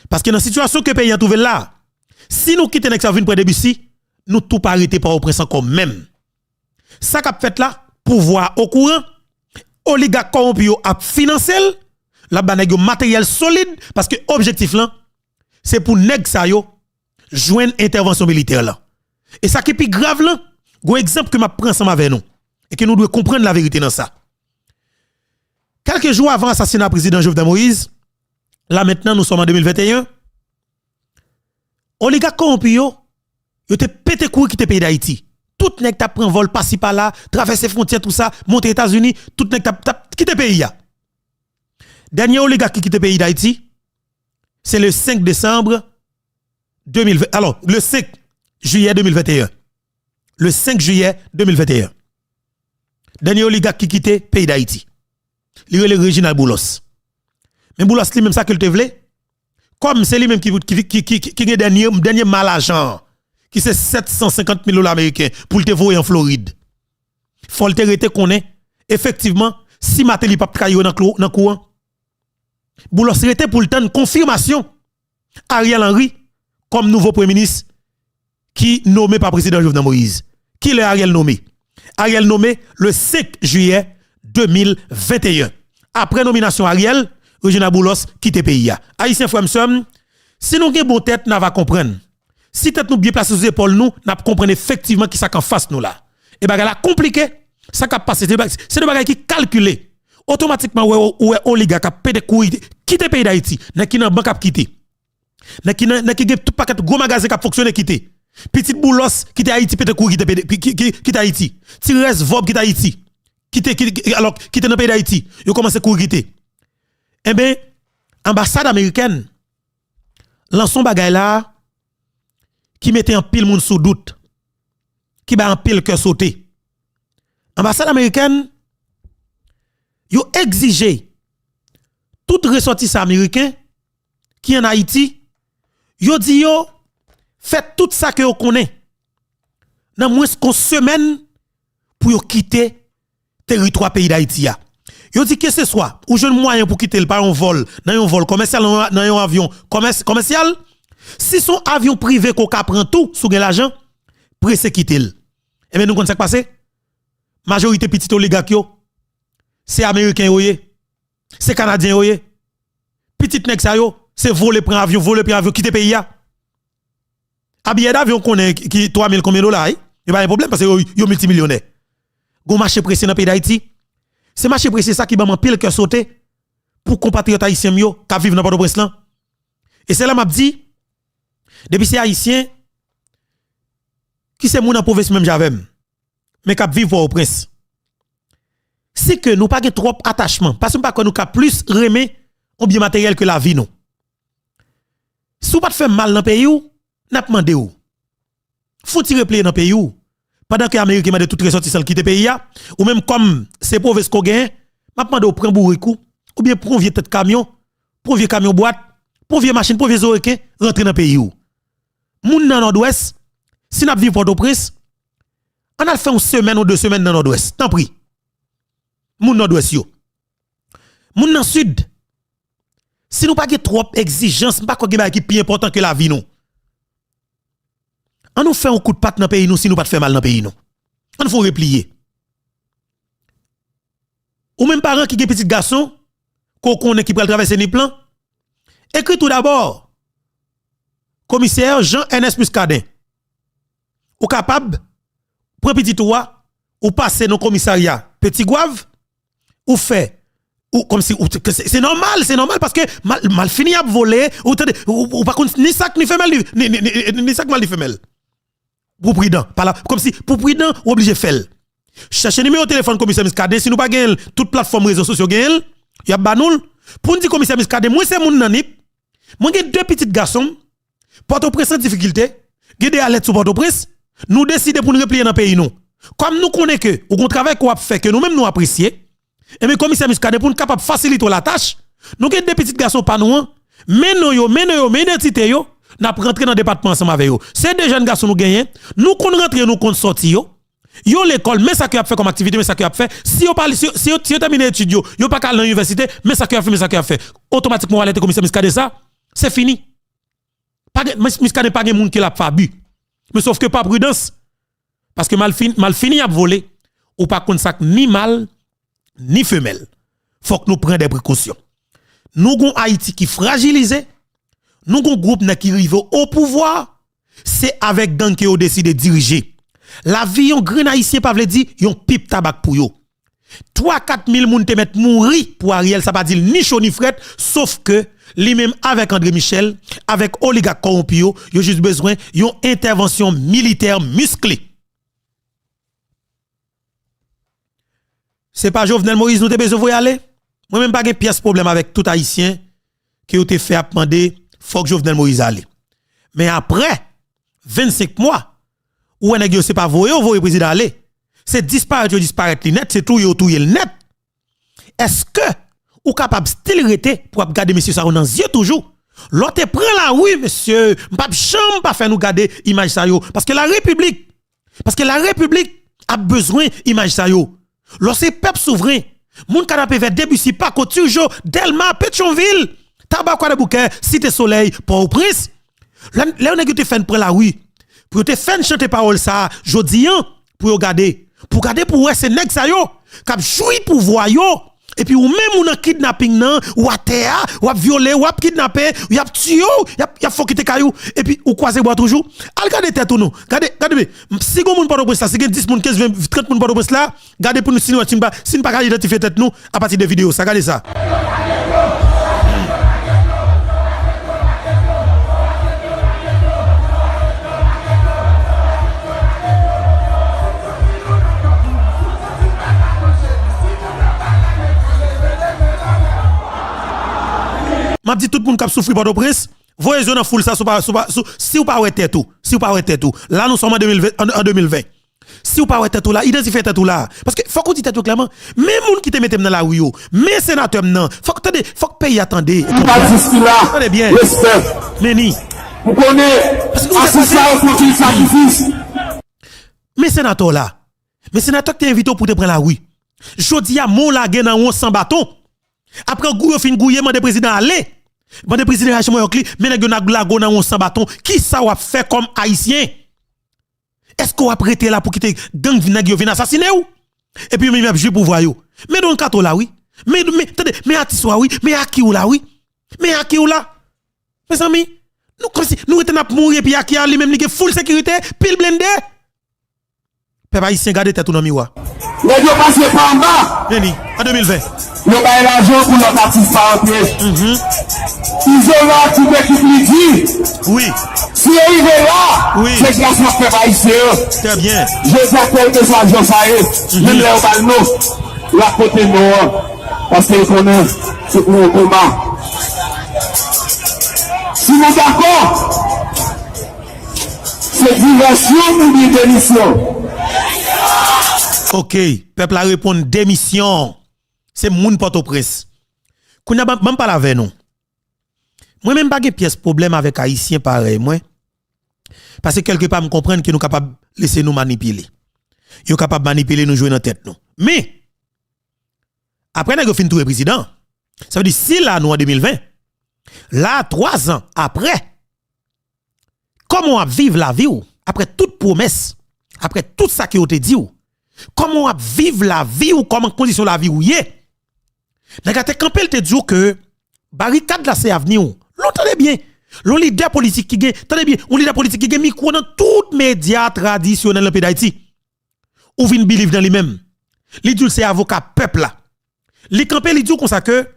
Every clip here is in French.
Parce que dans la situation que le pays a trouvé là, si nous quittons l'examen près de Debussy, nous tout pas arrêter par au prince encore même. Ça qu'a fait là, pouvoir au courant, oligarque corrompu a financé la banèg matériel solide parce que objectif là c'est pour nèg ça yo joindre intervention militaire là. Et ça qui est plus grave là, un exemple que m'a prend ensemble avec nous et que nous devons comprendre la vérité dans ça. Quelques jours avant l'assassinat du président Jovenel Moïse, là maintenant nous sommes en 2021, oligarque corrompu yo te pété couille qui te pays d'Haïti. Tout nèg t'a prend vol par-ci par-là, traverser frontières tout ça, monter États-Unis, tout nèg t'a quitté pays ya. Dernier oligarque qui quitte le pays d'Haïti, c'est le 5 décembre 2020. Alors, le 5 juillet 2021. Le 5 juillet 2021. Dernier oligarque qui quitte le pays d'Haïti. Il est le Reginald Boulos. Mais Boulos, lui même ça que le te voulait. Comme c'est lui même qui a dernier mal argent, qui c'est 750 000 $ américains pour te voyer en Floride. Faut le te qu'on est. Effectivement, si Matéli pas caillou dans le courant, Boulos rete pour le temps de confirmation Ariel Henry comme nouveau premier ministre qui nommé par président Jovenel Moïse. Qui est Ariel nommé? Ariel nommé le 5 juillet 2021. Après nomination Ariel, Regina Boulos quitte pays. Haïtien frère m'sem, si nous avons bonne tête, nous va comprendre. Si tête nous bien placé sous épaules nous, n'a comprendre effectivement qui ça qu'en face nous là. Et bagala compliqué, ça qu'a passé c'est des bagages qui calculé. Automatiquement ouais oligarque a pété couille quitter pays d'Haïti, n'a qui nan banque a quitté. N'a qui tout paquet gros magasin qui a fonctionné quitter. Petit Boulos qui était Haïti pété couille qui Haïti. Tires Vob qui Haïti. Alors quitter dans pays d'Haïti, yo commencé courir quitter. Eh ben ambassade américaine lançon bagay là qui mettait en pile moun sous doute, qui ba en pile cœur sauté. Ambassade américaine yo exigé tout ressortissant américain qui en Haïti, yo dit yo fait tout ça que yo connaît dans moins qu'une semaine pour yo quitter territoire pays d'Haïti ya. Yo dit que ce soit ou jeune moyen pour quitter le par un vol, dans un vol commercial, dans un avion commercial, si son avion privé qu'on prend tout sous l'argent, pressé quitter. Et bien nous connaissons ça passé? Majorité petit oligarque yo, c'est américain yoye, c'est canadien yoye. Petit nèg sa yo, c'est voler prend avion quitter pays ya. Habillé d'avion connaît qui 3000 combien $, il pas un problème parce que yo multimillionnaire. Gon marché pressé dans pays d'Haïti. C'est marché pressé ça qui ba man pile cœur sauter pour compatriotes haïtiens yo qui vivent dans Port-au-Prince là. Et c'est là m'a dit depuis ces haïtiens qui c'est moun en province même j'avem mais qui vivent Port-au-Prince. Si que nous pas trop attachement parce que pas que nous ka plus remet au bien matériel que la vie nous. Si vous pas faire mal dans pays ou n'a demandé ou. Faut tirer play dans pays ou. Pendant que les Américains m'a de toute ressortissant quitter pays ou même comme c'est province qu'on gagne, m'a demandé au prendre bourrikou ou bien pour un vieux tête camion, pour un vieux camion boîte, pour une vieille machine, pour un vieux orequin rentrer dans pays ou. Moun dans nord-ouest, si n'a vivre Port-au-Prince, on a fait une semaine ou 2 semaines dans nord-ouest. Tant pis. Moun nord-ouest yo. Moun dans sud. Si nous pas trop exigence, pas quoi qui plus important que la vie nous. On nous fait un coup de patte dans le pays nous si nous pas faire mal dans le pays nous. On faut replier. Ou même parents qui ont petit garçon qu'on connaît qui peut traverser les plans. Écrit tout d'abord. Commissaire Jean-Ernest Muscadet. Ou capable pour petit toit ou passer dans commissariat Petit Gouave ou fait ou comme si c'est normal parce que mal fini à voler ou pas ni sac ni femelle ni sac mal ni femelle. Pour prudent, comme si pour prudent ou obligé faire. Cherchez numéro de téléphone commissaire Muscadet si nous pas gagne toute plateforme réseaux sociaux gagne, y a banoul pour nous dire commissaire Muscadet moi c'est moun nanip. Moi j'ai 2 petits garçons Port-au-Prince en difficulté, gade à l'aide sur Port-au-Prince, nous décider pour nous replier dans pays nous. Comme nous connaissons que ou qu'on travail qu'on a fait que nous même nous apprécier et mais commissaire Muscadet pour nous capable faciliter la tâche, nous avons des petits garçons pas nous, mais identité yo, n'a rentré dans le département ensemble avec eux. C'est des jeunes garçons nous gagnent, nous qu'on rentre nous qu'on sorti yo l'école mais ça que a fait comme activité mais ça que a fait si yo parle si yo terminé études yo pas qu'à l'université mais ça que a fait automatiquement aller commissaire Muscadet ça c'est fini Muscadé pas de monde qui l'a fabu. Mais sauf que pas prudence. Parce que mal fini à voler, ou pas contre ça ni mâle ni femelle. Faut que nous prenions des précautions. Nous avons Haïti qui fragilisé, nous avons un groupe qui arrive au pouvoir, c'est avec gang qui ont décidé de diriger. La vie yon grand haïtien pas veut dire yon pipe tabac pour yo. 3-4 000 moun te met mourir pour Ariel, ça pas dire ni chaud ni fret, sauf que lui-même avec André Michel, avec oligarque corrompu yo, yon juste besoin yon intervention militaire musclée. C'est pas Jovenel Moïse nous te besoin de aller. Moi même pas de pièce problème avec tout haïtien qui ont été fait à demander faut que Jovenel Moïse aller. Mais après 25 mois où on a c'est pas voyer président aller. C'est disparaître net, c'est tout le net. Est-ce que ou capable style rete pour garder monsieur ça dans yeux toujours? L'autre prend la oui monsieur, m'pa chambre pas faire nous garder image ça yo parce que la République a besoin image ça yo. Lorsque peuple souverain, moun canapé vers Debussy, pas toujours, Delma, Pétionville, Tabac de Bouquet, Cité Soleil, Port-au-Prince. Là, on a fait prendre la rue. Pour te faire chanter parole ça, jodi pour regarder. Pour garder pour ouais, c'est nèg ça yo, k'ap joui pouvoir yo. Et puis ou même ou nan kidnapping nan, ou a terre, ou a violé, ou a kidnappé, ou a tué, y a faut quitter caillou. Et puis ou croiser bois toujours. Al gade tête ou non. Gade si gon moun pas de ça, si gen 10 moun 15 20 30 moun pas de là, gade pour nous si nous pas identifier tête nous à partir de vidéos, ça gade ça. M'a dit tout le monde qui a souffert par le prince, voyez dans foule ça si ou pas ouais tête tout, si ou pas ouais tête tout. Là nous sommes en 2020. Si ou pas ouais tête tout là, identifiez tête tout là parce que faut qu'on dise tête tout clairement, même moun qui te mette dans la rue yo, mais sénateur nan, faut que pays attendez. Attendez bien. Respect. Meni. Vous connaissez assassin contre sacrifice. Mais sénateur là. Mais sénateur qui t'invite pour te prendre la rue. Jodi a mon la gen nan 100 bâton. Après gouye fin gouye mande président aller. Mande président Rachel Moyokli, mais nèg na glago nan 100 bâton, qui ça ou fait comme haïtien? Est-ce qu'on a prêté là pour quitter gang nèg yo vinn assassiner ou? Et puis même jouer pouvoir yo. Mais dans kato là oui. Mais attendez, mais atiswa oui, mais aki ou là oui. Mais aki ou là. Mes amis, nous comme si nous était n'a mourir puis aki a lui même li full sécurité, pile blindé. Peuple haïtien garder tête dans miroir. Les deux passent par en bas. Veni, en 2020. Nous avons l'argent pour notre artiste parenté. Ils ont là tout le qui dit. Oui. Si ils est là, oui. c'est grâce à notre peuple haïtien. Très bien. Je t'appelle que ça, Jean Saïd. Même les Obalno, la côté nord. Parce qu'ils connaissent tout le combat. Si nous d'accord, c'est diversion ou bien démission? Ok, peuple a répondu démission. C'est moun Port-au-Prince. Kounya même pas la nous. Moi même pas de pièce problème avec haïtien pareil moi. Parce que quelque part me comprendre que nous capable laisser nous manipuler. Yo capable manipuler nous jouer dans tête nous. Mais après n'a fin tout le président. Ça veut dire si là nous en 2020, là 3 ans après, comment on vivre la vie ou après toute promesse, après tout ça qui ont été dit ou comment on vivre la vie ou comment condition la vie ou yé. N'agate campel te dit que barricade là c'est avenir ou. L'entendez bien. Le leader politique qui gagne, attendez bien, un leader politique qui gagne micro dans tous médias traditionnels dans le pays d'Haïti. Ou vin believe dans lui-même. Li dit c'est avocat peuple là. Li campel li dit comme ça que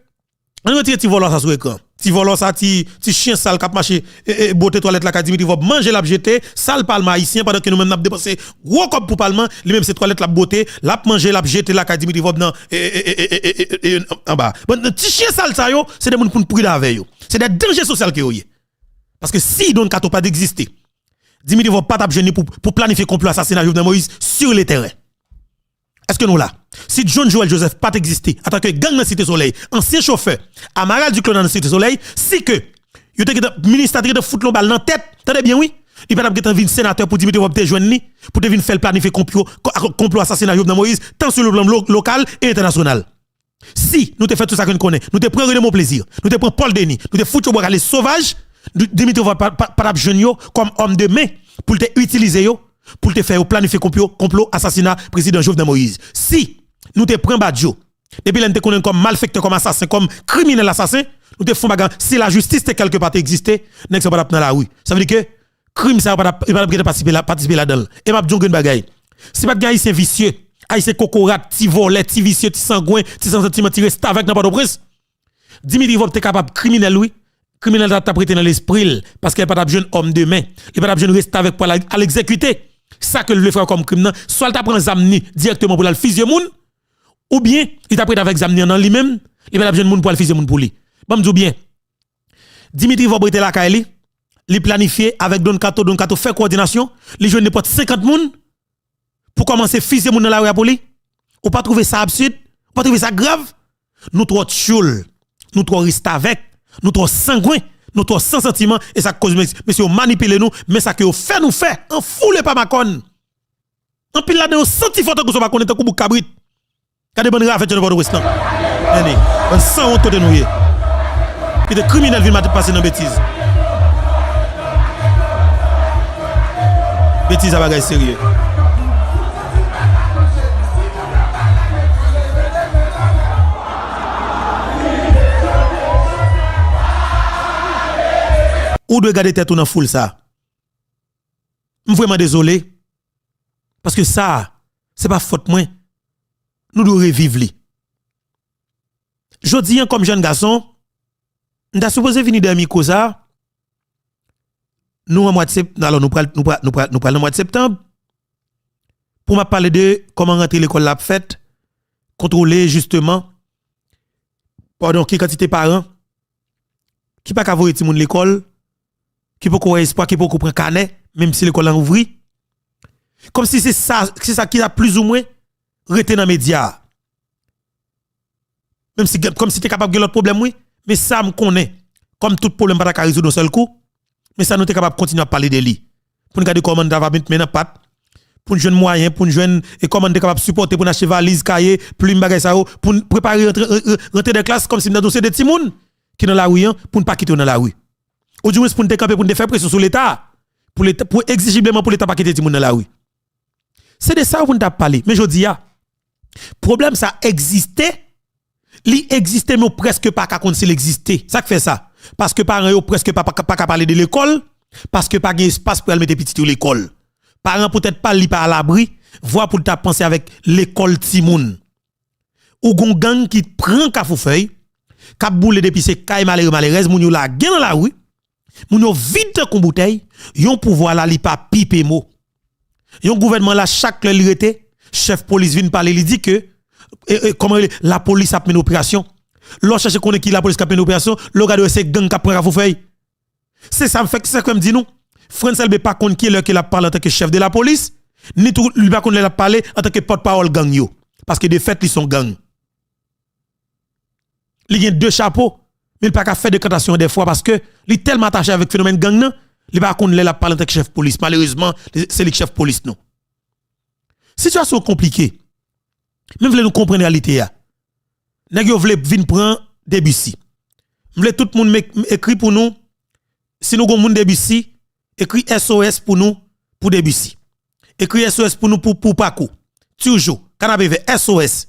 on retire ti volant ça sur écran. Ti volant ça ti chien sale k'ap marcher beauté toilette la ka Dimitri va manger la jeter sale parlement haïtien pendant que nous même n'a dépensé gros comme pour parlement, lui même cette toilette la beauté, l'a manger la jeter la ka Dimitri va dans en bas. Bon ti chien sale ça yo, c'est des moun pour pourrir avec yo. C'est des dangers sociaux que yo yé. Parce que si don kato pas d'exister, Dimitri va pas t'abjener pour planifier complot assassinat Jovenel Moïse sur le terrain. Est-ce que nous là? Si John Joel Joseph pas existé en tant que gang dans Cité Soleil, ancien chauffeur, Amaral Duclos dans Cité Soleil, si que yo te ministre de foot balle dans tête, attendez bien oui, il pas être un sénateur pour Dimitri va te joindre ni pour te venir faire planifier complot assassinat Jovenel Moïse tant sur le plan local et international. Si nous te fait tout ça que nous connaît, nous te prend mon plaisir, nous te prend Paul Denis, nous te foutu boire les sauvages, Dimitrov pas jeune yo comme homme de main pour te utiliser yo pour te faire planifier complot assassinat président Jovenel Moïse. Si nous te prenons Badjo depuis l'on te connaît comme malfecteur, comme assassin, comme criminel assassin, nous te font bagarre. Si la justice te quelque part existé, n'est ce pas dans la rue. Ça veut dire que crime ça pas participer là-dedans. Et m'a dit une bagaille. Si pas de haïtien vicieux, haïtien cocorat, ti volet, ti vicieux, ti sangouin, ti sans sentiment, ti reste avec n'importe prince. Dimitri Vop te capable criminel oui. Criminel t'a prêté dans l'esprit parce qu'il pas de jeune homme de main. Il pas de jeune reste avec pour à l'exécuter. Ça que le faire comme criminel, soit il t'a prend zamni directement pour le fusil moun. Ou bien, il t'a prêté avec Zamni dans lui-même, il va besoin de monde pour le faire monde pour lui. Bon, me dis bien. Dimitri va prêter la Kaili, il planifier avec Don Kato faire coordination, il joue n'importe 50 moun pour commencer à fuser moun dans la rue pour lui. Ou pas trouver ça absurde, ou pas trouver ça grave. Nous trop choul, nous trop reste avec, nous trop sanguin, nous trop sans sentiment et ça cause monsieur manipuler nous, mais ça que fait nous faire, en foule pas ma conne. En pile là dedans senti photo que ça va connaître comme cabrit. Quand des bonnes rafets de votre ouest là. Venez, on sent honte de nous. Et des criminels viennent passer dans bêtise. Bêtise à bagage sérieux. Ou de garder tête ou dans foule ça. Je suis vraiment désolé. Parce que ça, c'est pas faute moi. Nous devons revivre li. Jodi comme jeune garçon, nous avons supposé venir de micro ça. Nous en mois de septembre, alors nous parlons mois de septembre pour me parler de comment rentrer l'école l'a fait, contrôler justement pardon qui quantité parents qui pas qu'avoir ti moun l'école, qui peut avoir espoir, qui peut prendre canet même si l'école a ouvert. Comme si c'est ça qui a plus ou moins rester dans les médias. Même si comme si tu es capable de l'autre problème oui, mais ça me connaît comme tout problème pas résoudre d'un seul coup, mais ça nous est capable de continuer à parler de lui. Pour nous garder comment va mettre maintenant pat pour une jeune moyen, pour une jeune et comment on est capable de supporter pour acheter valise, cahier, plume bagage ça pour préparer rentrer des classes comme si nous dossier de petit monde qui dans la rue pour ne pas quitter dans la rue. Ou du moins pour nous camper pour nous faire pression sur l'état pour exigiblement pour l'état pas quitter petit monde dans la rue. C'est de ça où on t'a parlé, mais je dis problème ça existait, li existait mais presque pas qu'à compte s'il existait. Ça fait ça parce que parents yo presque pas parler de l'école parce que pas gain espace pour aller mettre petit à l'école. Parents peut-être pas li pas à l'abri, voir pour t'a penser avec l'école Timoun. Ou gon gang qui prend Kafoufeuille, k'ap boule depuis c'est kay malheureuse moun yo la gen dans la rue, moun yo vide comme bouteille, yon pouvoir là li pas piper mot. Yon gouvernement là chaque l'heure li chef police vient parler, il dit que comment la police a mené opération. L'on cherche connaît qui la police a mené opération, le gars de ces gang qui a pris Kafoufeuille. C'est ça me fait que c'est comme dit nous. François Elbe pas contre qui est la parle en tant que chef de la police, ni tout lui pas contre la parler en tant que porte-parole gang yo parce que de fait ils sont gang. Il y a deux chapeaux, mais il pas qu'à faire de cantation des fois parce que il est tellement attaché avec le phénomène gang nan, il pas contre la parle en tant que chef police. Malheureusement, c'est le chef police non. Situation compliquée. Même voulez nous comprendre la réalité ya. Nèg yo vle vinn prendre Debussy. M'vle tout le monde écrit pour nous. Si nous gon moun Debussy, écrit SOS pour nous pour Debussy. Écrit SOS pour nous pour Paco. Toujours canapé vert SOS.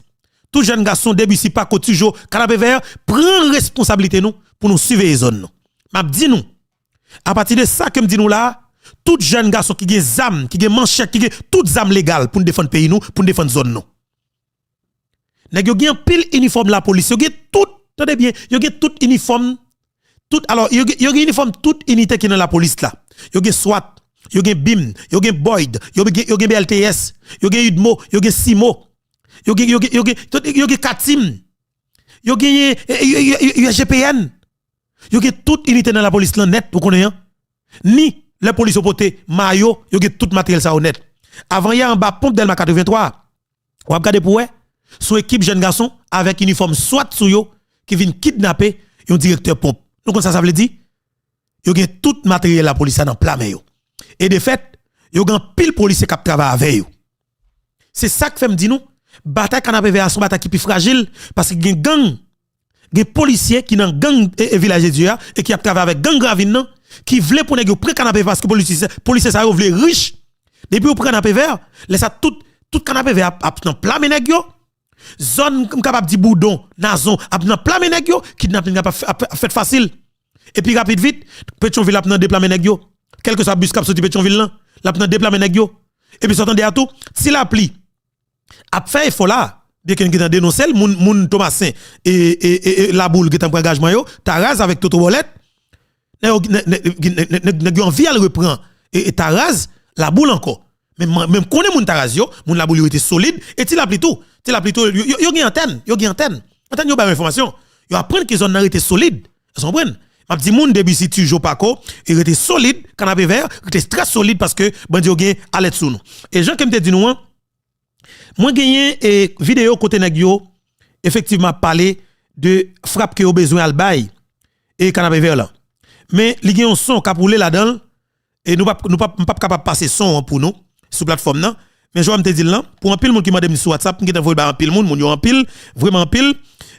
Tout jeune garçon Debussy Paco toujours canapé vert prend responsabilité nous pour nous surveiller zone nous. M'a dit nous à partir de ça que me dit nous là, tout jeune garçon qui gen zam, qui gen manchette, qui gen toute zam légale pour nous défendre pays nous, pour nous défendre zone nous. Nèg yo gen pile uniforme la police, yo gen tout, attendez bien, yo gen tout uniforme, tout alors yo gen uniforme toute unité qui dans la police là. Yo gen SWAT, yo gen BIM, yo gen Boyd, yo gen BLTS, yo gen UDMO, yo gen SIMO, yo gen Katim, yo gen UGPN. Yo gen toute unité dans la police là net pour connaître. Ni la police au poté maillot, yo gen tout matériel ça honnête. Avant hier en bas pompe Delma 83. On va regarder pour son équipe jeune garçon avec uniforme SWAT sou yo qui vient kidnapper un directeur pompe. Donc ça veut dire yo gen tout matériel la police dans plein yo. Et de fait, yo gen pile policier qui travaille avec yo. C'est ça que fait me dit nous, bataille canapé vers son bataille qui plus fragile parce que gen gang, gen policier qui dans gang village de Dieu et qui a travaillé avec gang Gravine qui voulait pour nèg yo prendre canapé parce que police ça voulait riche. Depuis ou prend canapé vert, laisse ça tout canapé vert dans plein nèg yo. Zone capable di boudon, nazon, dans plein nèg yo, kidnapping a fait facile. Et puis rapide vite, Pétionville a dans déplacer nèg yo. Quel que soit bus cap sorti Pétionville là, l'a dans déplacer nèg yo. Et puis s'entendez à tout, si la pli a fait effort là, bien qu'il a dénoncé moun Thomasin et la boule qui est en engagement yo, Taraz avec Toto Bolette, nèg yo envie à le reprendre et Taraz la boule encore. Même connaît moun Taraz yo, moun la boule yo était solide et ti la pli tout, yo gen antenne, antenne yo ba information. Yo apprendre que zone nan était solide, vous comprenez? M'a dit moun début si tu joues pas ko, il était solide, canapé vert, il était très solide parce que bandi yo gen alerte sous nous. Et Jean qui me dit nous, moi gagné et vidéo côté nèg yo effectivement parler de frappe que au besoin al bay et canapé vert là. Mais li gen un son ka poule là-dedans et nous pas capable passer son pour nous sur plateforme là. Mais je vais te dire là pour un pile monde qui m'a demandé sur WhatsApp, qui t'a envoyé un pile monde, yo en pile, vraiment en pile.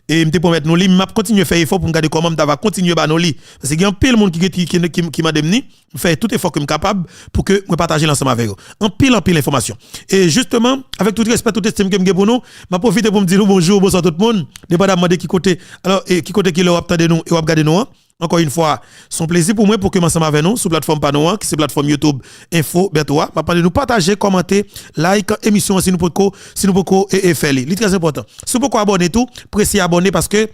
Et me te promettre nous li m'a continuer faire effort pour regarder comment m'ta va continuer ba nous li parce que y a un pile monde qui m'a demandé faire tout effort que me capable pour que moi partager l'ensemble avec eux en pile information. Et justement avec tout respect tout estime que me pour nous m'a profiter pour me dire bonjour bonsoir tout le monde dépendamment de qui côté alors et qui côté qui le attendez nous et regarder nous. Encore une fois, son plaisir pour moi pour que ensemble avec nous sur plateforme Panoa qui c'est plateforme YouTube Info Bertois. M'a parler nous partager, commenter, like émission si nous pouvons et faire li très important. Si vous pouvez abonner tout, pressez abonner parce que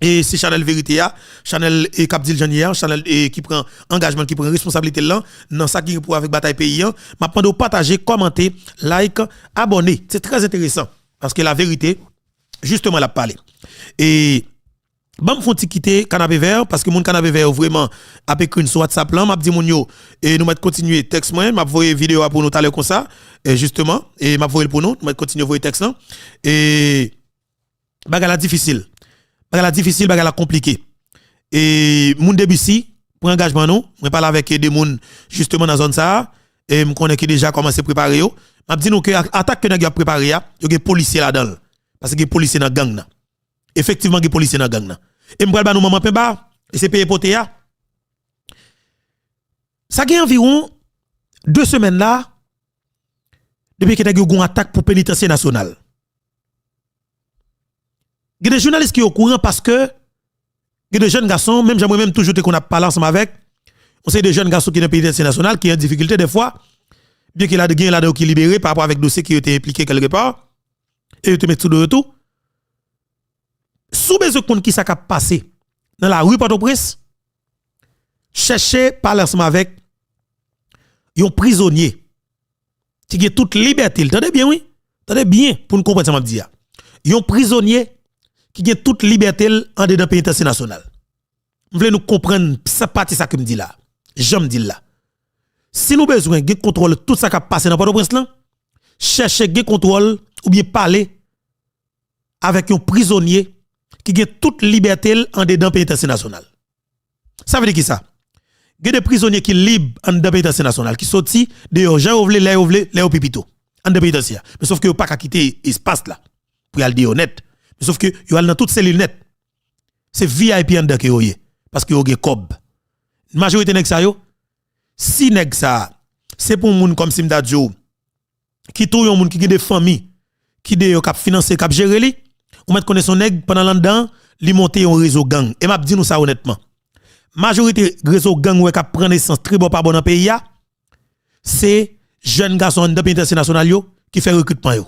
et c'est Chanel Vérité a, Chanel et Capdil Janier, Chanel qui prend engagement, qui prend responsabilité là dans ça qui pour avec bataille pays. M'a demandé partager, commenter, like, abonner. C'est très intéressant parce que la vérité justement l'a parlé. Et bon font quitter canapé vert parce que mon canapé vert vraiment a écrit sur WhatsApp là m'a dit mon yo et nous m'a continuer texte moi m'a envoyer vidéo pour nous tout à l'heure comme ça et justement et m'a envoyer pour nous m'a continuer envoyer texte là et bagala difficile bagala compliqué et mon début si pour engagement nous moi parle avec des moun justement dans zone ça et me connais qui déjà commencé préparer yo m'a dit nous que attaque que nèg a préparé ya yo gen policier là-dedans parce que policier dans gang là. Effectivement, les policiers dans gang. Et m'bral ba nou maman pemba, et c'est payé poté ya. Ça gagne environ 2 semaines là, depuis que nous avons une attaque pour pénitencier national. Il y a des journalistes qui sont au courant parce que il y a des jeunes garçons, même j'aimerais même toujours qu'on a parlé ensemble avec, on sait des jeunes garçons qui sont dans le pénitencier national, qui ont des difficultés des fois, bien qu'il y a des gens qui libérés par rapport avec dossiers qui ont été impliqués quelque part, et ils te mettent tout de retour. Sous besoin de qui ça a passé dans la rue Port-au-Prince, chercher parler ensemble avec un prisonnier qui a toute liberté. Attendez bien, oui? Attendez bien pour nous comprendre ça, m'a dit. Un prisonnier qui a toute liberté en dedans pénitencier national. Vous voulez nous comprendre ça partie ça que me dit là. J'aime dire là. Si nous besoin de contrôle tout ça qui a passé dans Port-au-Prince là, chercher de contrôle ou bien parler avec un prisonnier qui a toute liberté en dedans pénitencier national. Ça veut dire qui ça? Il y a des prisonniers qui sont libres en dedans pénitencier national, qui sortent de Jean Ovlé, Léo Pipito, en dedans pénitencier. Mais sauf que vous pas quitter l'espace là, pour y aller honnête. Mais sauf que vous allez dans toute cellule net. C'est VIP en dedans que vous avez, parce que vous avez cob. La majorité de ça, si nèg ça, c'est pour moun comme Simda Joe, qui tout yon moun qui a des familles, qui de cap financer, cap gérer li, ou mettre connaître son nèg pendant l'an li monter un réseau gang. Et m'a dit nous ça honnêtement. Majorité réseau gang ou cap prendre naissance très bon pas bon dans pays ya, c'est jeunes garçons de pénitencier national yo qui fait recrutement yo.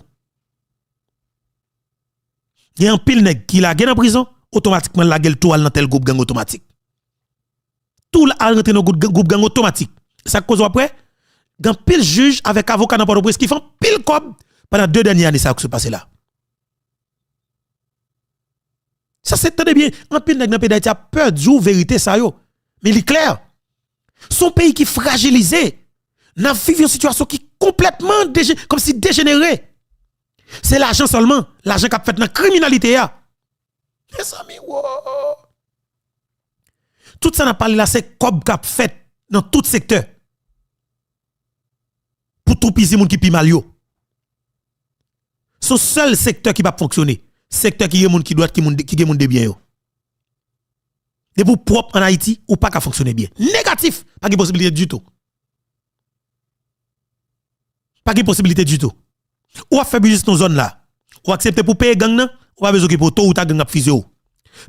Il y a un pile nèg qui la gen en prison, automatiquement la gueule tout dans tel groupe gang automatique. Tout la rentre dans groupe gang automatique. Ça cause après, gan pile juge avec avocat dans Port-au-Prince qui font pile cob pendant 2 dernières années ça qui se passe là. Ça c'est très bien. Un pile nèg dans pays d'Haïti a peur de vérité ça yo. Mais il est clair. Son pays qui fragilisé, n'a vécu une situation qui complètement comme si dégénérée. C'est l'argent seulement, l'argent qu'a fait dans la criminalité ya. Mes amis, wow. Tout ça n'a parlé là, c'est cob qu'a fait dans tout secteur. Pour tout pisi moun qui pi mal yo. Son seul secteur qui va fonctionner, secteur qui est moun qui doit qui moun de bien yo. de pour propre en Haïti ou pas qu'à fonctionner bien. Négatif, pas de possibilité du tout. Pas de possibilité du tout. Ou a fait business dans zone là. Ou accepter pour payer gang nan, ou pas besoin pour tôt ou ta gang a physio.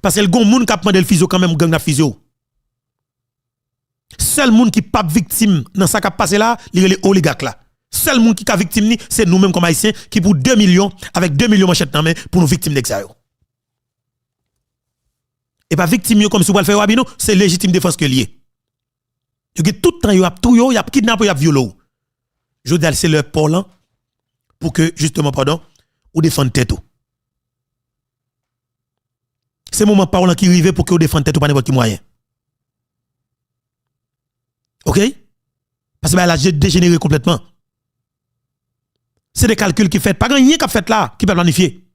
Parce que le gon moun qui a demandé le physio quand même gang a physio. Seul moun qui pas victime dans ça qui a passé là, les oligarques là. Seul moun qui a victime ni, c'est nous-mêmes comme haïtiens qui pour 2 millions avec 2 millions manchette dans main pour nous victimes d'exa yo. Et pas victime yo comme si vous le faire wabino, c'est légitime défense que lié. Yo get tout temps yo a tout yo, y a kidnappé, y a violé. Je dis c'est leur parlant pour que justement pardon, ou défendre tête ou. C'est moment parlant qui arrive pour que vous défendre tête ou pas n'importe quel moyen. OK? Parce que là j'ai dégénéré complètement. C'est des calculs qui fait pas grand rien qu'a fait là qui peut planifier.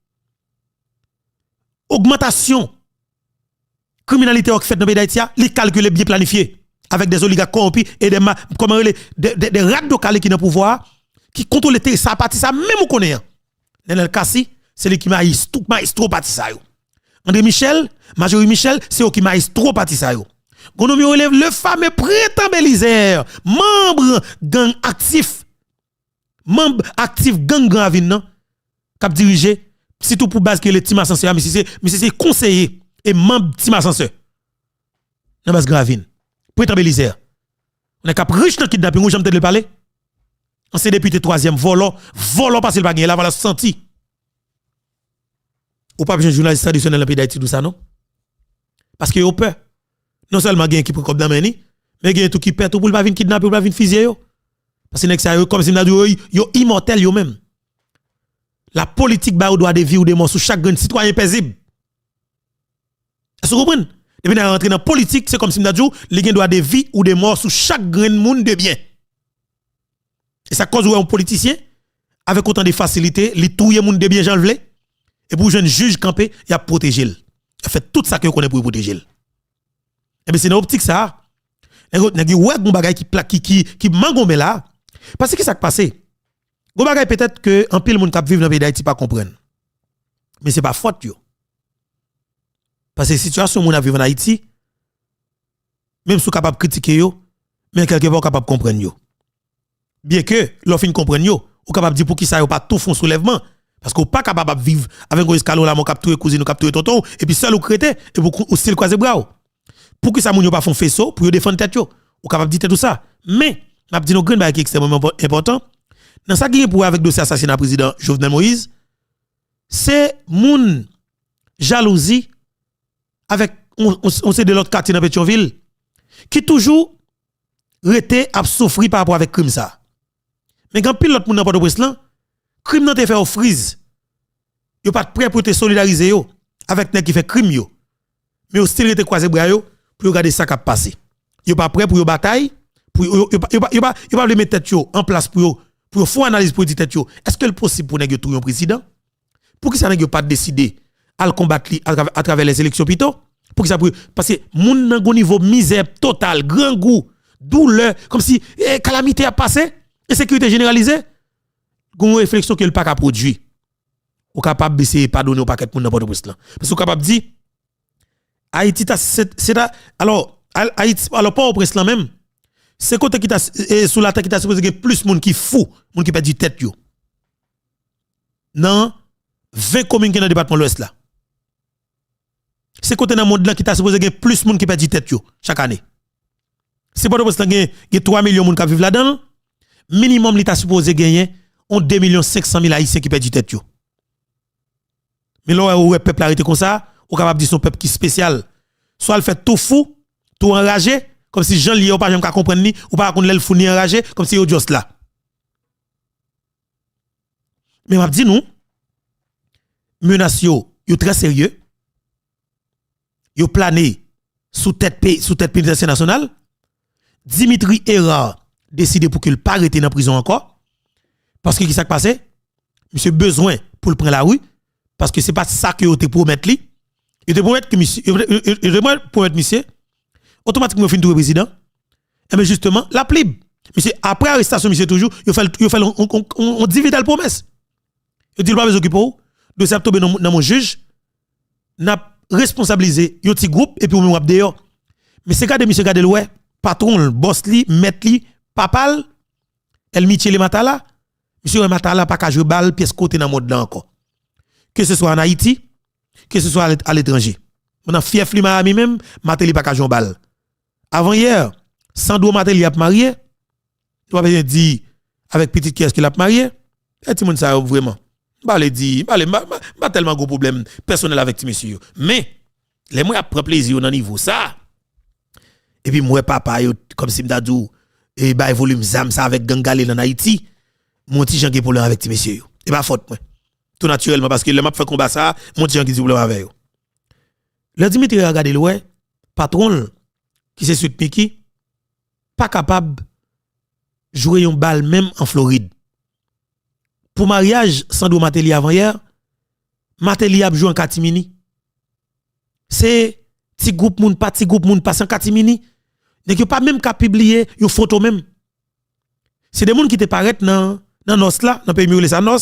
Augmentation criminalité qui fait dans le pays d'Haïti, les calculs bien planifiés avec des oligarques corrompus et des rats de calé qui dans pouvoir qui contrôlent ça parti ça même on connaît. Nenel Kassi, c'est lui qui maïs trop parti ça yo. André Michel, Majorie Michel, c'est eux qui maïs trop parti ça yo. Gonomi relève le fameux Printemps Belizer, membre gang actif gang Gravine nan, cap dirigé surtout pour base que le team ascenseur mais c'est conseiller et membre team ascenseur. Dans base Gravine. Printemps Belizer. On est cap riche dans kidnapping, j'aime te le parler. Ancien député 3e volant parce qu'il pas gagné là voilà senti. Ou pas besoin de journaliste traditionnel dans le pays d'Haïti tout ça non? Parce que yo peur. Non seulement gain qui prend comme dans meni, mais gain tout qui perd tout pour pas venir kidnapper ou pas venir fusiller yo. Parce que nek ça comme si yo immortel yo même. La politique ba ou droit de vie ou de mort sur chaque grand citoyen paisible. Est-ce que vous comprenez? Depuis qu'on rentre dans la politique, c'est comme si nous avons dit qu'il doit de vie ou de mort sur chaque grain de monde de bien. Et ça cause un politicien, avec autant de facilité, il touille le monde de bien, j'en veux. Et pour jeune juge campé, il a protégé. Il a fait tout ça que vous connaissez pour protéger. Et bien c'est dans l'optique ça. Il y a un bagay qui mangome là. Parce que ça qui passe, un bagay peut-être que un pile monde qui vivent dans le pays d'Haïti pas comprendre. Mais c'est pas faute yo. Parce que la situation moun a vivre en Haïti, même si vous capable de critiquer yo, mais quelque part capable de comprendre yo. Bien que l'offre comprenne yo, ou capable de dire pour qui ça yo pas tout fond soulèvement parce qu'on pas capable de vivre avec un escalon là mon capturer cousine, capturer tonton et puis seul ou crété et pour ou style croiser bras. Pour que ça moun yo pas font faisceau pour yo défendre tête yo, ou capable de dire tout ça. Mais m'a dit nos grain bagay qui extrêmement important dans ça qui est pour avec dossier assassinat président Jovenel Moïse, c'est moun jalousie avec on sait de l'autre quartier dans Pétionville qui toujours rete à souffrir par rapport avec crime ça. Mais quand pile l'autre monde dans Port-au-Prince là, crime nan te fait au freeze. Yo pas prêt pour te solidariser yo avec nèg qui fait crime yo. Mais au style rete croiser bras yo pour regarder ça qui a passé. Yo pas prêt pour yo bataille, pour yo pas le mettre tête yo en place pour faire analyse pour dire tête yo. Est-ce que c'est possible pour nèg yo tout un président? Pour que ça nèg yo pas décider à combattre à travers les élections plutôt pour que ça parce que moun nan gon niveau misère total, grand goût, douleur comme si calamité a passé, insécurité généralisée, gon réflexion que le pas capable produire. Ou capable d'essayer pardonner au paquet moun dans Port-au-Prince là. Parce que capable dire Haïti c'est alors Haïti alors Port-au-Prince là même c'est côté qui t'a sous la terre qui t'a supposé que plus moun qui fou, moun qui perd du tête yo. Non 20 communes qui dans le département de l'Ouest là. C'est côté dans le monde là qui t'a supposé gagner plus monde qui perd tête yo chaque année. C'est pas parce que y 3 millions de monde qui vivent là-dedans, minimum l'état supposé gagner on 2 500 000 haïtiens qui perd tête yo. Mais là où peuple arrêté comme ça, ou capable dire son peuple qui spécial, soit le fait tout fou, tout enragé comme si Jean Lié ou pas jamais comprendre ni ou pas connait le fou ni enragé comme si yo juste là. Mais m'a dit nous menace yo très sérieux. Yo plané sous tête pénitentiaire nationale. Dimitri Erard décidé pour qu'il pas arrêter dans prison encore parce que qui s'est passé? Monsieur besoin pour le prendre la rue parce que c'est pas ça que yo te promettre li. Il te promettre que monsieur promettre monsieur automatiquement fin tout président. Et mais justement la plib. Monsieur après arrestation monsieur toujours il fait on divide la promesse. Il dit pas besoin occuper de septembre dans mon juge n'a responsabiliser un petit groupe et puis ou même dehors. Mais c'est monsieur gade ouais, patron, boss li, maître li, papal, el Michel Matala, monsieur Matala pas ka jouer balle pièce côté dans monde là encore. Que ce soit en Haïti, que ce soit à l'étranger. On a fief li Miami même, Mateli pas ka jouer balle. Avant hier, Sandro Mateli a marié. Tu vas bien dire avec petite qui est-ce qu'il a marié? Et tout le monde ça vraiment. Bah le dit, pas tellement gros problème personnel avec ti monsieur. Mais les moi prend plaisir dans niveau ça. Et puis moi papa yo comme si m'dadou et bah volume zam ça avec gangalé en Haïti. Mon petit Jean qui problème avec ti monsieur yo. Et pas faute moi. Tout naturellement parce que le m'a fait combat ça, mon petit Jean qui dit problème avec yo. Le Dimitri regarder ouais, patron qui c'est suite Miki pas capable jouer une balle même en Floride. Pour mariage, Sandro Mateli avant hier, Mateli a joué en catimini. C'est petit groupe moun pas en catimini. N'est pas même qu'à publier une photo même. C'est des gens qui te paraissent dans nos là, dans pays mieux les nos,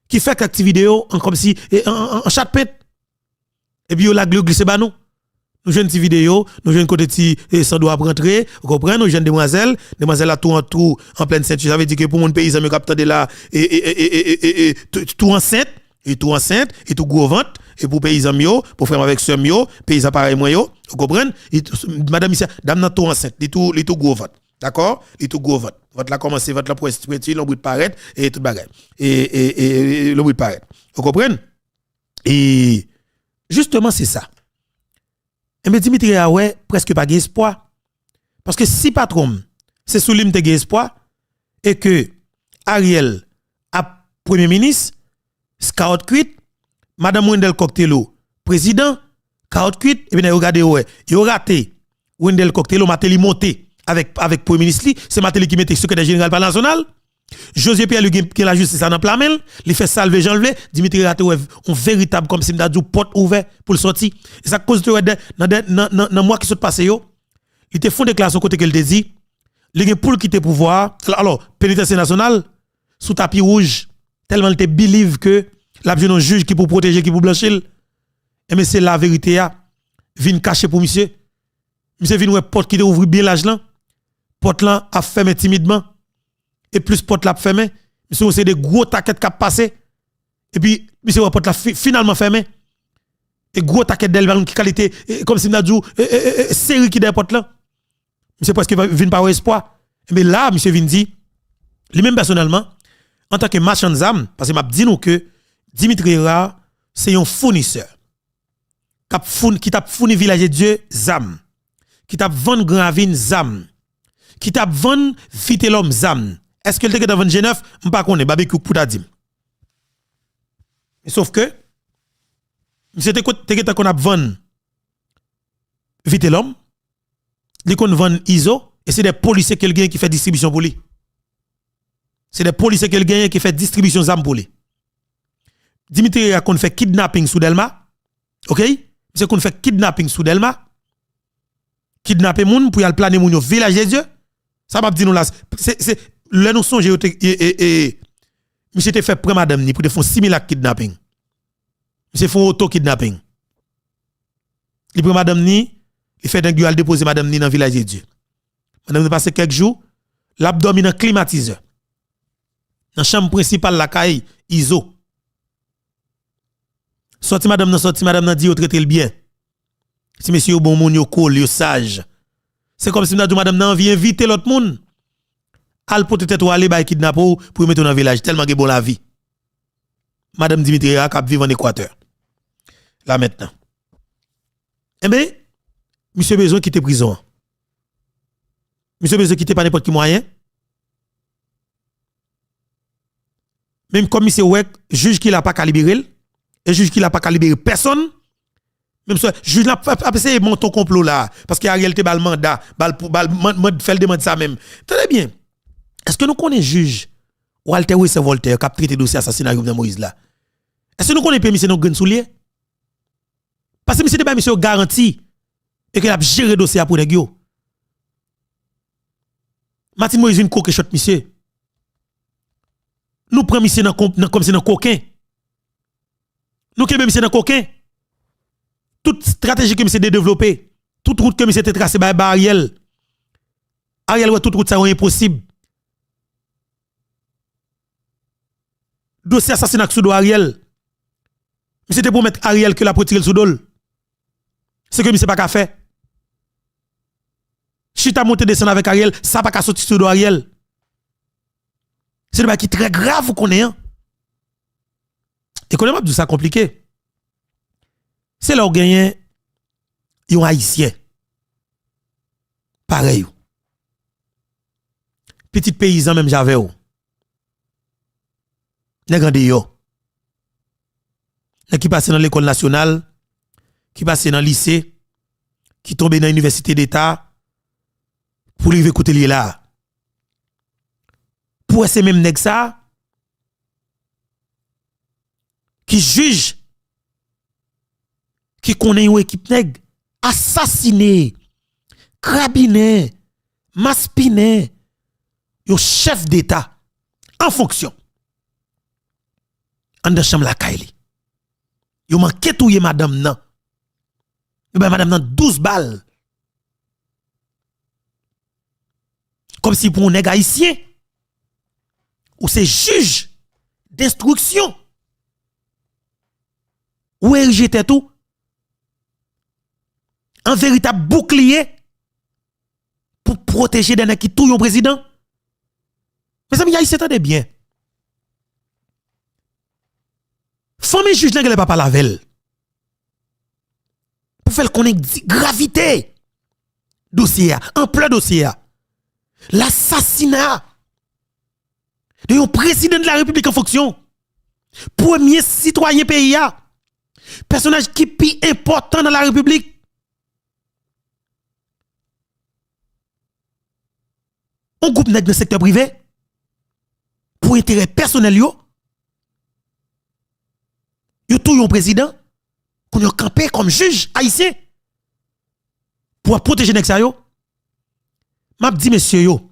qui fait quelques vidéos en comme si en chat pète. Et puis la glisse ba nous. Nous jeunes petite vidéo, nous jeunes côté ti Sandro a rentrer, vous comprenez, nous jeunes demoiselles là tout en pleine ceinture, ça veut dire que pour mon paysan me capte de là et tout enceinte et tout gros ventre et pour paysan mio, pour faire avec soeur mio, paysan pareil moi yo, vous comprenez? Madame ici, dame nan tout enceinte, li tout gros ventre. D'accord? Li tout gros ventre. Votre là commencer, votre là pour petit, l'on bout de paraître et tout bagage. Et l'on bout de paraître. Vous comprenez? Et justement c'est ça. Et me Dimitri a ouais presque pas d'espoir parce que si patron c'est sous lim te espoir et que Ariel a premier ministre scout quit madame Wendell Coctello président scout quit et bien regardez ouais il a raté Wendell Coctello Mateli monté avec premier ministre c'est Mateli qui mettait secrétaire général par national José Pierre lui qui la justice dans plamel, il fait salver Jean-Levé, Dimitri Raté un véritable comme si m'da dit porte ouvert pour le sortir. Et ça cause de dans mois qui sont passé yo, il te font déclaration côté qu'elle te dit, il pour quitter pouvoir. Alors, pénitentiaire national sous tapis rouge, tellement il te believe que la un juge qui pour protéger qui pour blanchir. Et mais c'est la vérité a vinn cacher pour monsieur. Monsieur vinn ouais porte qui te ouvrir bien l'âge là. Porte là a fermé timidement. Et plus porte la fermé, monsieur c'est des gros taquettes qui passé et puis monsieur porte la finalement fermé et gros taquettes d'elle qui qualité comme si m'a dit série qui des porte là monsieur presque vinn par espoir mais là monsieur vinn dit lui-même personnellement en tant que marchand d'armes parce que m'a dit nous que Dimitri Ra c'est un fournisseur qui t'a fourni village de Dieu zam qui t'a vendre Gravine zam qui t'a vendre Vite l'homme zam. Est-ce que le te dans G9 m'pa connait barbecue pour ta dim. Sauf que monsieur te qu'on a vendre Vite l'homme, li kon vendre ISO et c'est des policiers quelqu'un qui fait distribution pour lui. C'est des policiers quelqu'un qui fait distribution zam pour lui. Dimitri a qu'on fait kidnapping sous Delma. OK? C'est qu'on fait kidnapping sous Delma. Kidnapper moun pour y aller planer moun yo village de Dieu. Ça m'a dit nous là c'est le nous songe et monsieur te fait prendre madame ni pour te faire 6000 actes kidnapping. Monsieur font auto kidnapping. Il prend madame ni, il fait d'un déposer madame ni dans village de Dieu. Madame ne passe quelques jours, l'abdomen dans climatiseur. Dans chambre principale la caille ISO. Sorti madame nan dit traiter le bien. Si monsieur yo bon moun yo cool, yo sage. C'est comme si madame nan envie inviter l'autre monde. Al peut-être ou aller bay kidnapper pour mettre dans village tellement que bon la vie. Madame Dimitri a vivre en Équateur. Là maintenant. Eh bien, monsieur besoin quitter prison. Monsieur besoin quitter pas n'importe qui moyen. Même comme monsieur ouais, juge qui l'a pas calibré et juge qui l'a pas calibré personne. Même ça, juge n'a pas essayé monter complot là parce qu'il y a réalité bal mandat, bal fait demande ça même. Très bien. Est-ce que nous connaissons juge Walter Wesse Voltaire qui a traité dossier assassinat de Moïse là? Est-ce que nous connaissons monsieur nos grain soulier? Parce que monsieur débat monsieur garanti et qu'il a géré dossier pour nèg yo. Martin Moïse vient coquer shot monsieur. Nous prenons monsieur comme si dans coquin. Nous kebe monsieur dans coquin. toute stratégie que monsieur développé, toute route que monsieur était tracée par Ariel. Ariel ouais toute route ça est impossible. Dossier assassinat sous Ariel. Monsieur te promettre Ariel que la pour tirer sous dol. C'est que monsieur pas qu'à faire. Chita monter descendre avec Ariel, ça pas qu'à sortir sous Ariel. C'est le bail qui très grave vous connaissez. Hein? Et connaissez pas ça compliqué. C'est là où gagne un haïtien. Pareil. Petit paysan même j'avais ou. Nèg en yo. Nèg qui passe dans l'école nationale, qui passe dans le lycée, qui tombe dans l'université d'État pour lui écouter li là. Pour ces mêmes nèg ça qui juge qui connaît une équipe nèg assassiné, crabiné, maspiné, yo chef d'État en fonction. En de chambre la Kaili. Yo manqué touye madame nan. Yo ben madame nan 12 balles. Comme si pour un nèg haïtien ou c'est juge d'instruction ou érigé tout un véritable bouclier pour protéger des nèg qui touye un président. Mes amis haïtiens attendez bien. Famille juge n'a pas la velle. Pour faire connaître gravité dossier en plein dossier. L'assassinat de un président de la République en fonction. Premier citoyen pays personnage qui est plus important dans la République. On groupe nèg dans le secteur privé pour intérêt personnel yo. Yo tout yon président qu'on yon campé comme juge haïtien pour protéger nèg sa yo. M'a dit monsieur yo.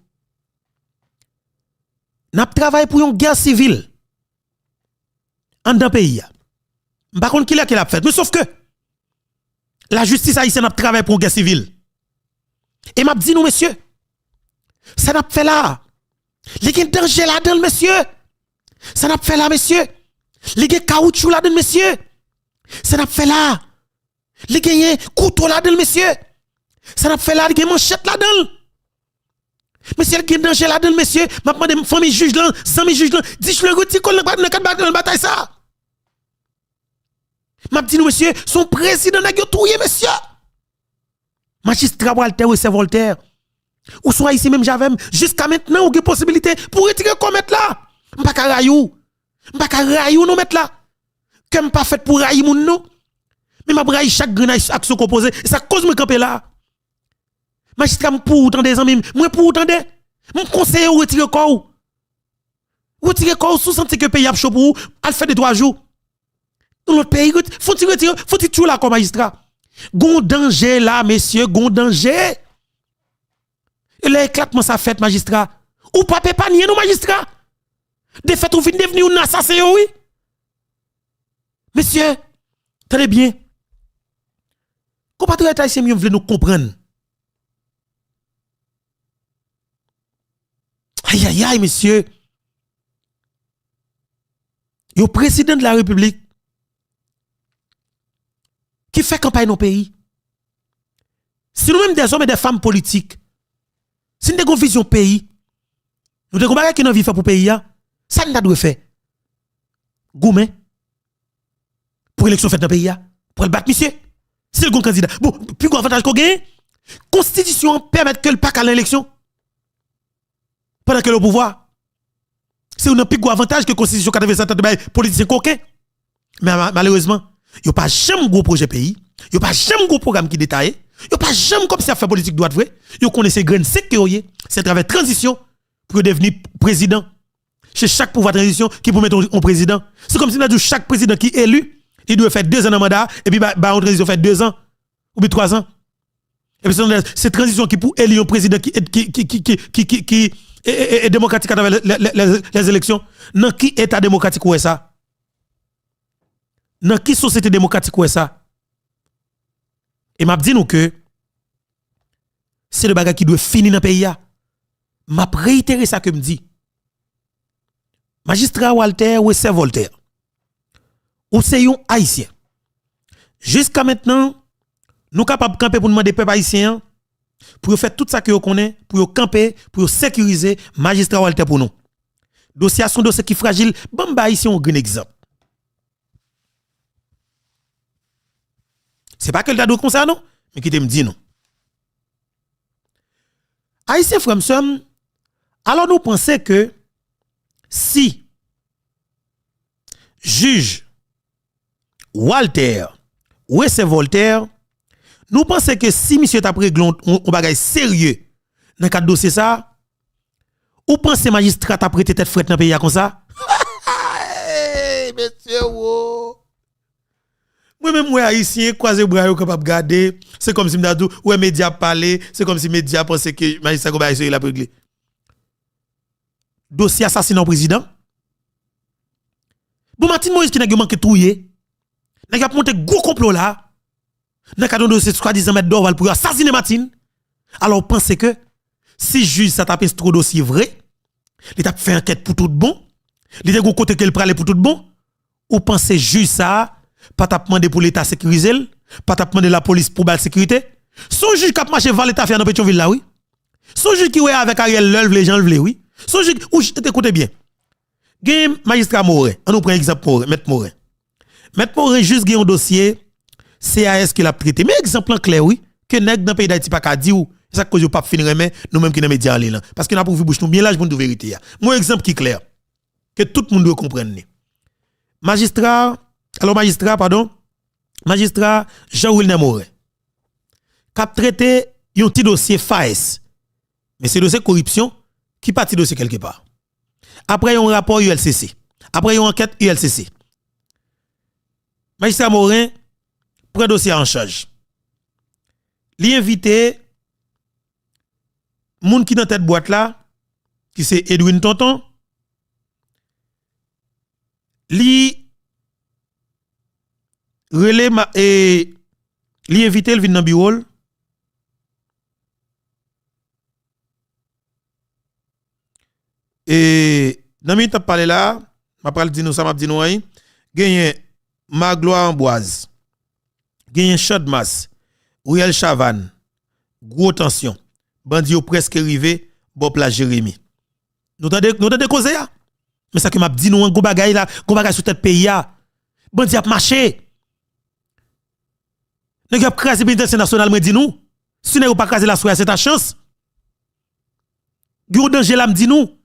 N'a travaillé pour une guerre civile en dans pays. Par contre qui l'a fait mais sauf que la justice haïtienne a travaillé pour une guerre civile. Et m'a dit nous monsieur ça n'a fait là. Il y a un danger là-dedans monsieur. Ça n'a fait là monsieur. Les gars caoutchouc là dedans monsieur. Ça n'a fait là. Les gars couteau là dedans monsieur. Ça n'a fait là les gars manchette là dedans. Monsieur le danger là dedans monsieur. M'a demandé famille juge là, sans juge là, dis je le retire dans bataille ça. M'a dit nous monsieur, son président n'a pas touye monsieur. Magistrat Walter ou c'est Voltaire. Ou soit ici même j'avais jusqu'à maintenant ou une possibilité pour retirer comme mettre là. M'pa ka rayou. M'pa ka rayou nous mettre là. Que pas fait pour rayer moun non. Mais m'a rayer chaque grenade action composé et ça cause me camper là. Magistrat pour autant des amis, moi pour autant des mon conseiller retirer corps. Retirer corps sous senti que pays a chaud pour al fait de 3 jours. Dans l'autre pays faut-il retirer, faut-il tout là comme magistrat. Gon danger là messieurs, gon danger. Et l'éclatement ça fait magistrat. Ou pas pas nier nos magistrats. De fait ou fin devenir un assassin oui. Monsieur, très bien. Compatriotes haïtiens mieux veulent nous comprendre. Aïe aïe aïe monsieur. Yo président de la République qui fait campagne dans le pays. Si nous même des hommes et des femmes politiques, si nous avons une vision pays, nous avons une qui nous fait pour le pays, ça nous doit faire. Goumé, pour l'élection faite dans le pays, pour le battre, monsieur, c'est le bon candidat. Bon, plus gros avantage qu'on gagne, Constitution permet que le pas à l'élection pendant que le pouvoir. C'est un plus gros avantage que la Constitution 87 de politicien coquin. Mais malheureusement, il n'y a pas jamais gros projet pays, il n'y a pas jamais gros programme qui détaille. Yo pas jamais comme si a fait politique droite vrai. Yo connaissez grain sec que yoye, c'est travers transition pour devenir président. Chez chaque pouvoir de transition qui pour mettre un président. C'est comme si on a dit chaque président qui est élu, il doit faire 2 ans de mandat et puis en transition fait 2 ans ou bien 3 ans. Et puis c'est transition qui pour élire un président qui est démocratique à travers les élections. Dans qui état démocratique ou est ça? Dans qui société démocratique ou est ça? Et m'a dit nous que c'est le bagage qui doit finir dans le pays. M'a réitéré ça que me dit. Magistrat Walter ou c'est Voltaire. Ou c'est un haïtien. Jusqu'à maintenant, nous capables de camper pour demander peuple haïtien pour faire tout ça que vous connaissez, pour camper, pour sécuriser magistrat Walter pour nous. Dossier son dossier qui est fragile, bon haïtien un grand exemple. C'est pas que le dado comme ça non, mais qui te me dit non. Haïtien frère m'sem, alors nous pensons que si juge Walter ou c'est Voltaire, nous pensons que si monsieur t'a pris un bagage sérieux dans le cadre de dossier ça, ou pensez magistrat t'a prêté tête frette dans le pays comme ça? Monsieur, moi-même, moi, haïtien, croisé bras, capable de garder. C'est comme si m'dadou, ouais, média parler, c'est comme si média pensait que magistrat comme haïtien, il a réglé. Dossier assassinat au président. Bon, Martin Moïse qui n'a pas manqué touyer. N'a pas monté gros complot là. N'a pas dossier soi-disant mettre d'Orval pour assassiner Martin. Alors, pensez que si juge ça tape trop dossier vrai, il t'a fait enquête pour tout bon, il t'a côté qu'elle prale pour tout bon, ou pensez juge ça, pas t'a demandé pour l'État sécuriser, pas t'a demandé la police pour la sécurité. Son juge qui a marché vers l'État faire dans Pétionville là, oui. Son juge qui est avec Ariel Lelve, les gens le oui. Son juge, ou écoutez bien. Game magistrat Morin, on nous prend exemple Morin, Maître Morin. Maître Morin juste gagne un dossier CAS qui l'a traité. Mais exemple en clair, oui, que nèg dans pays d'Haïti pas ka di ou, ça cause yo pas finir mais nous-mêmes qui dans média là parce que n'a pour bouche nous bien large pour nous vérité. Mon exemple qui clair que tout le monde doit comprendre. Magistrat Jean-Wilner Morin cap traité un petit dossier FAES. Mais c'est dossier corruption qui parti dossier quelque part. Après un rapport ULCC, après une enquête ULCC. Magistrat Morin prend dossier en charge. Li invité moun qui dans tête boîte là qui c'est Edwin Tonton. Li relé li invité le vinn dans bureau. Et dans mi t'a parlé là, m'a parlé di nous ça m'a dit nous hein, gagné Magloire Amboise. Gagné Chadmas, Riel Chavan, gros tension. Bandi presque arrivé, Bob la Jérémy. Nous t'avons causé ya. Mais ça que m'a dit nous un gros bagay là, gros bagay sur tête pays ya. Bandi a marché. Nous avons crasé pénitentiaire national me dit nous. Si nous pas crasé la soirée, c'est ta chance. Gros danger là me dit nous.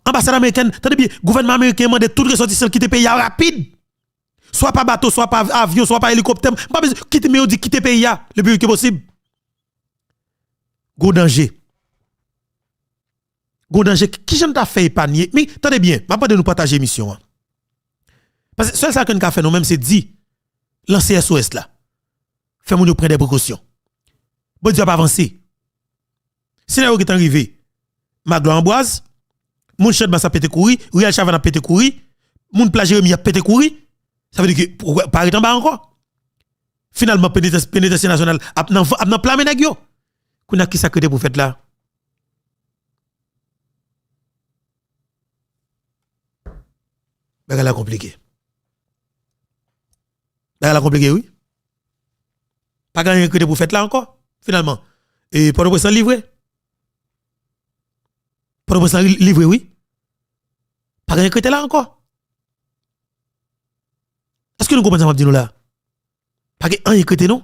Ambassade américaine, attendez bien, gouvernement américain demande tout ressortissant quitter pays rapide. Soit pas bateau, soit pas avion, soit pas hélicoptère. Pas besoin quitter mais on dit quitter pays le plus vite possible. Gros danger. Gros danger qui j'en t'a fait épargner. Mais attendez bien, m'a pas de nous partager mission. Parce que seul ça que nous fait nous même c'est dit lancer SOS là. Fait nous prendre des précautions. Bon Dieu pas avancer. Scénario qui est arrivé. Magloire Amboise, mon chef a pété courir, Riel Chavan a pété courir, mon plage Jérémy a pété courir. Ça veut dire que pas en bas encore. Finalement pénitentiaire national a nan plan nèg yo. Kuna qui sacré pour faire là. Bagala compliqué. Bagala compliqué oui. Pas gagné recruter pour faire là encore finalement. Et pour le livré. Pour le livré oui. Pas gagné recruter là encore. Est-ce que nous comprenons ça m'a dit nous là? Pas que un recruter non?